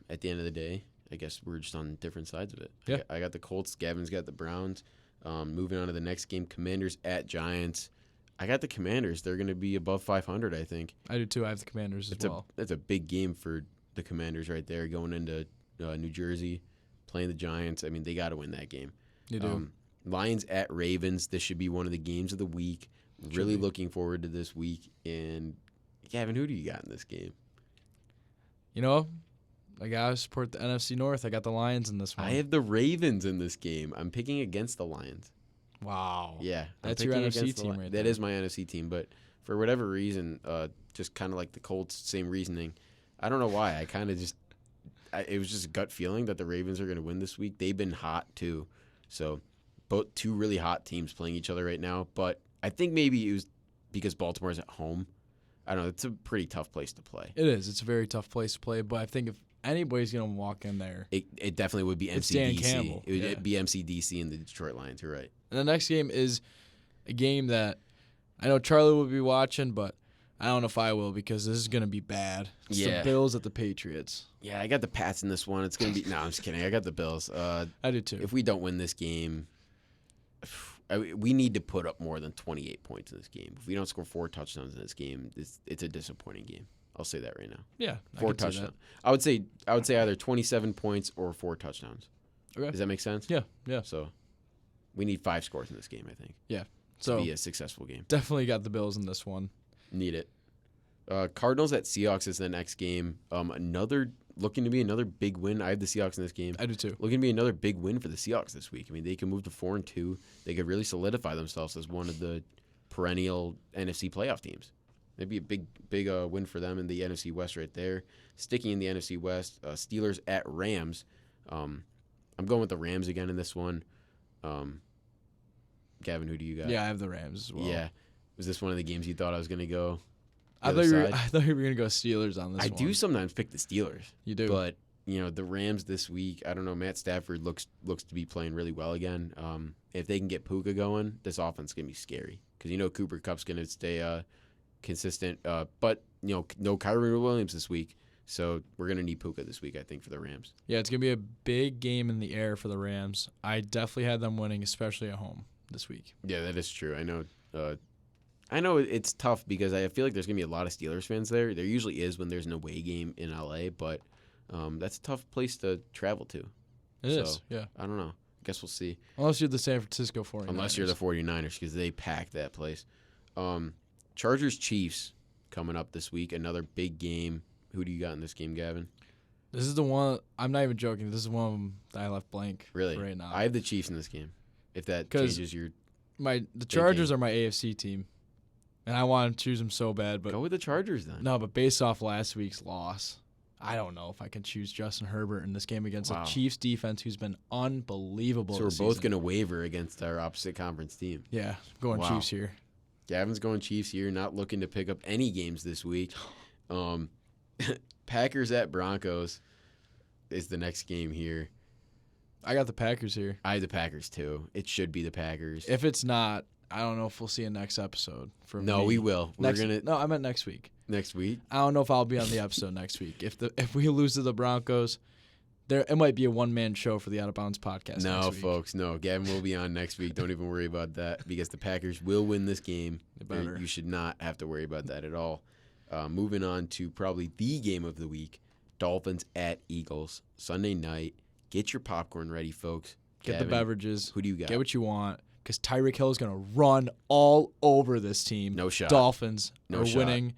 at the end of the day, I guess we're just on different sides of it. Yeah. I got the Colts. Gavin's got the Browns. Moving on to the next game, Commanders at Giants. I got the Commanders. They're going to be above 500, I think. I do too. I have the Commanders as well. That's a big game for the Commanders right there, going into New Jersey, playing the Giants. I mean, they got to win that game. You do. Lions at Ravens. This should be one of the games of the week. Really looking forward to this week. And, Gavin, who do you got in this game? I got to support the NFC North. I got the Lions in this one. I have the Ravens in this game. I'm picking against the Lions. Wow. Yeah. That's your NFC team right there. That is my NFC team. But for whatever reason, just kind of like the Colts, same reasoning. I don't know why. I kind of just it was just a gut feeling that the Ravens are going to win this week. They've been hot too. So both two really hot teams playing each other right now. But I think maybe it was because Baltimore's at home. I don't know. It's a pretty tough place to play. It is. It's a very tough place to play. But I think if anybody's going to walk in there, it definitely would be it's Dan MCDC. Campbell. It would be MCDC and the Detroit Lions. You're right. And the next game is a game that I know Charlie will be watching, but I don't know if I will because this is going to be bad. It's the Bills at the Patriots. Yeah, I got the Pats in this one. It's going to be – no, I'm just kidding. I got the Bills. I do too. If we don't win this game, we need to put up more than 28 points in this game. If we don't score 4 touchdowns in this game, it's a disappointing game. I'll say that right now. Yeah, 4 touchdowns. I would say either 27 points or 4 touchdowns. Okay. Does that make sense? Yeah. So we need 5 scores in this game, I think. Yeah. To be a successful game. Definitely got the Bills in this one. Need it. Cardinals at Seahawks is the next game. Looking to be another big win. I have the Seahawks in this game. I do too. Looking to be another big win for the Seahawks this week. I mean, they can move to 4-2. They could really solidify themselves as one of the perennial NFC playoff teams. It'd be a big win for them in the NFC West right there. Sticking in the NFC West, Steelers at Rams. I'm going with the Rams again in this one. Gavin, who do you got? Yeah, I have the Rams as well. Yeah. Was this one of the games you thought I was going to go? I thought you were going to go Steelers on this one. I do sometimes pick the Steelers. You do. But, the Rams this week, I don't know, Matt Stafford looks to be playing really well again. If they can get Puka going, this offense is going to be scary. Because, Cooper Kupp's going to stay consistent. But, no Kyrie Williams this week. So we're going to need Puka this week, I think, for the Rams. Yeah, it's going to be a big game in the air for the Rams. I definitely had them winning, especially at home this week. Yeah, that is true. I know it's tough because I feel like there's going to be a lot of Steelers fans there. There usually is when there's an away game in L.A., but that's a tough place to travel to. It is, yeah. I don't know. I guess we'll see. Unless you're the San Francisco 49ers. Unless you're the 49ers because they packed that place. Chargers-Chiefs coming up this week. Another big game. Who do you got in this game, Gavin? This is the one. I'm not even joking. This is one of them that I left blank really right now. I have the Chiefs in this game. If that changes your the Chargers are my AFC team, and I want to choose them so bad. But go with the Chargers then. No, but based off last week's loss, I don't know if I can choose Justin Herbert in this game against Wow. a Chiefs defense who's been unbelievable. So we're this both season. going to waver against our opposite conference team. Yeah, going Wow. Chiefs here. Gavin's going Chiefs here, not looking to pick up any games this week. Packers at Broncos is the next game here. I got the Packers here. I have the Packers too. It should be the Packers. If it's not, I don't know if we'll see a next episode. No, me. we will. Next, We're gonna No, I meant next week. next week. I don't know if I'll be on the episode next week. If we lose to the Broncos, it might be a one-man show for the Out of Bounds podcast. No, next week. folks, no. Gavin will be on next week. Don't even worry about that because the Packers will win this game. They better. You should not have to worry about that at all. Moving on to probably the game of the week, Dolphins at Eagles, Sunday night. Get your popcorn ready, folks. Get Gavin, the beverages. Who do you got? Get what you want. Because Tyreek Hill is going to run all over this team. No shot. Dolphins No are shot. winning.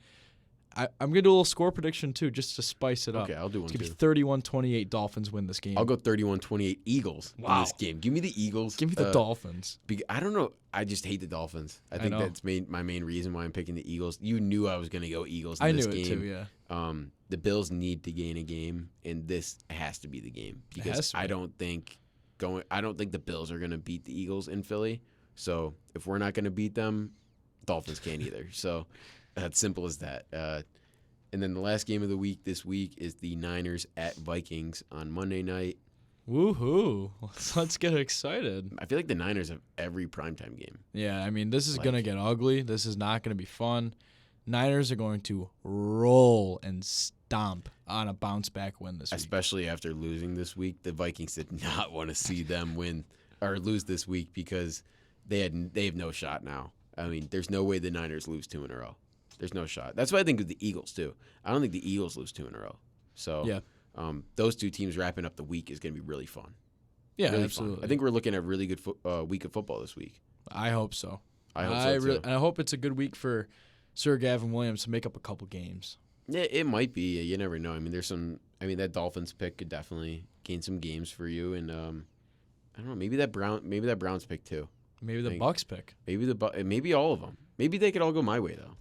I'm going to do a little score prediction, too, just to spice it up. Okay, I'll do one It's going too. to be 31-28 Dolphins win this game. I'll go 31-28 Eagles in Wow. this game. Give me the Eagles. Give me the Dolphins. I don't know. I just hate the Dolphins. I think know. that's my main reason why I'm picking the Eagles. You knew I was going to go Eagles in I this knew game. it, too, yeah. The Bills need to gain a game, and this has to be the game has because to be. I don't think the Bills are going to beat the Eagles in Philly. So if we're not going to beat them, Dolphins can't either. So that's simple as that. And then the last game of the week this week is the Niners at Vikings on Monday night. Woohoo. Let's get excited. I feel like the Niners have every primetime game. Yeah, I mean, this is going to Like- get ugly. This is not going to be fun. Niners are going to roll and stomp on a bounce-back win this week. Especially after losing this week. The Vikings did not want to see them win or lose this week because they have no shot now. I mean, there's no way the Niners lose 2 in a row. There's no shot. That's what I think of the Eagles, too. I don't think the Eagles lose 2 in a row. So Yeah. those two teams wrapping up the week is going to be really fun. Yeah, Really absolutely. fun. I think we're looking at a really good week of football this week. I hope so. I hope so, too. I hope it's a good week for Sir Gavin Williams to make up a couple games. Yeah, it might be. You never know. I mean, that Dolphins pick could definitely gain some games for you. And I don't know, maybe that Browns pick, too. Maybe the Think- Bucks pick. Maybe all of them. Maybe they could all go my way, though.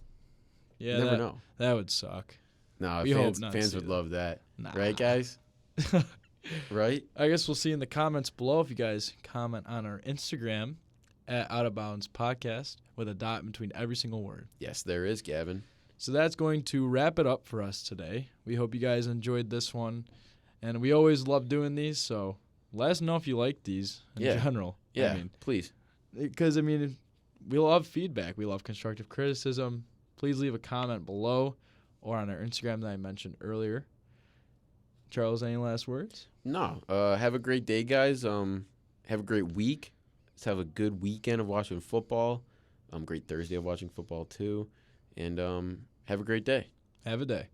Yeah, You never know. That would suck. No, We hope fans, not to fans see would that. love that. Nah. Right, guys? Right? I guess we'll see in the comments below if you guys comment on our Instagram at Out of Bounds Podcast with a dot in between every single word. Yes, there is, Gavin. So that's going to wrap it up for us today. We hope you guys enjoyed this one. And we always love doing these, so let us know if you like these in Yeah. general. Yeah, please. Because, we love feedback. We love constructive criticism. Please leave a comment below or on our Instagram that I mentioned earlier. Charles, any last words? No. Have a great day, guys. Have a great week. Let's have a good weekend of watching football. Great Thursday of watching football, too. And have a great day. Have a day.